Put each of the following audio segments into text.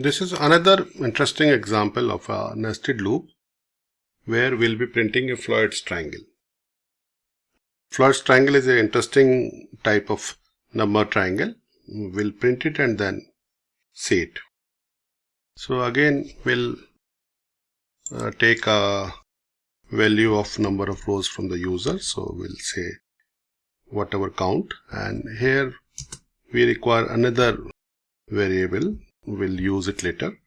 This is another interesting example of a nested loop where we'll be printing a Floyd's triangle. Floyd's triangle is an interesting type of number triangle. We'll print it and then see it. So again, we'll take a value of number of rows from the user. So we'll say whatever count, and here we require another variable. We'll use it later.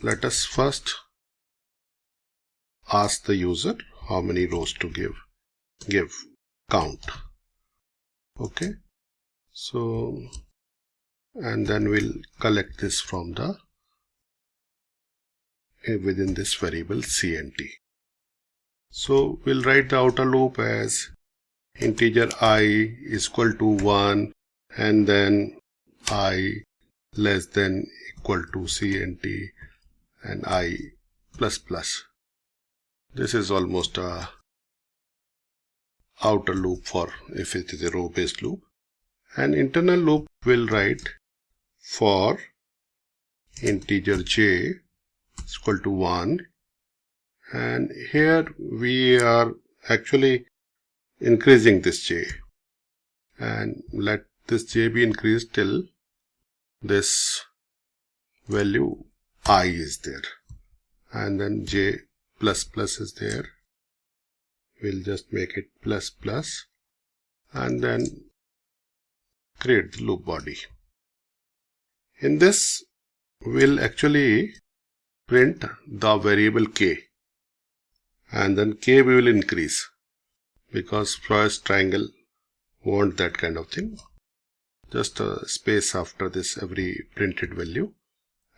Let us first ask the user how many rows to give count. Okay, so and then we'll collect this from the within this variable cnt. So we'll write the outer loop as integer I is equal to 1 and then I less than equal to cnt and I plus plus. This is almost a outer loop for if it is a row based loop. An internal loop will write for integer j is equal to 1, and here we are actually increasing this j, and let this j be increased till this value I is there, and then j plus plus is there. We'll just make it plus plus and then create the loop body. In this, we'll actually print the variable k, and then k we will increase because Floyd's triangle wants that kind of thing. Just a space after this every printed value,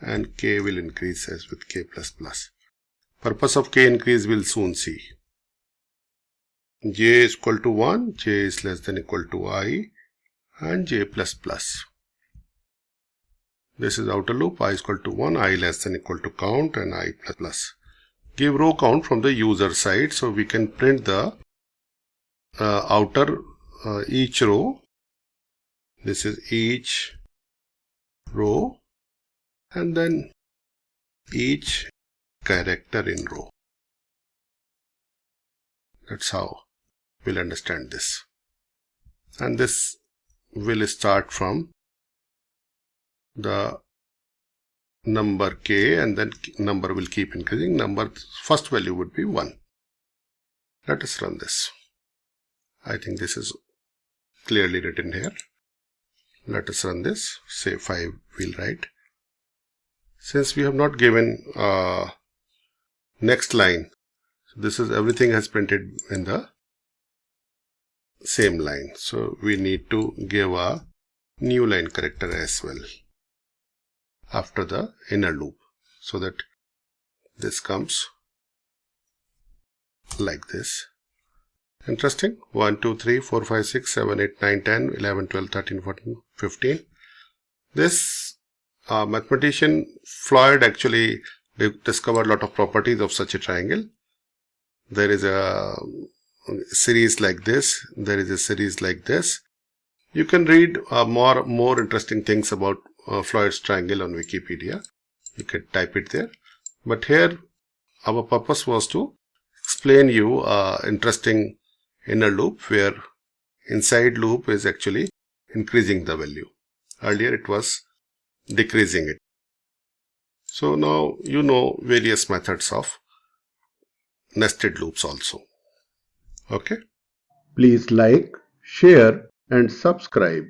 and k will increase as with k plus plus. Purpose of k increase we'll soon see. J is equal to 1, j is less than equal to I, and j plus plus. This is outer loop, I is equal to 1, I less than equal to count, and I plus plus. Give row count from the user side, so we can print the outer each row. This is each row and then each character in row. That's how we'll understand this. And this will start from the number k, and then number will keep increasing. Number first value would be 1. Let us run this. I think this is clearly written here. Let us run this. Say 5 we'll write. Since we have not given next line, so this is everything has printed in the same line. So we need to give a new line character as well after the inner loop, so that this comes like this. Interesting. 1, 2, 3, 4, 5, 6, 7, 8, 9, 10, 11, 12, 13, 14, 15. This mathematician Floyd actually discovered a lot of properties of such a triangle. There is a series like this. There is a series like this. You can read more interesting things about Floyd's triangle on Wikipedia. You can type it there. But here our purpose was to explain you interesting inner loop where inside loop is actually increasing the value. Earlier it was decreasing it. So now you know various methods of nested loops also. Okay. Please like, share and subscribe.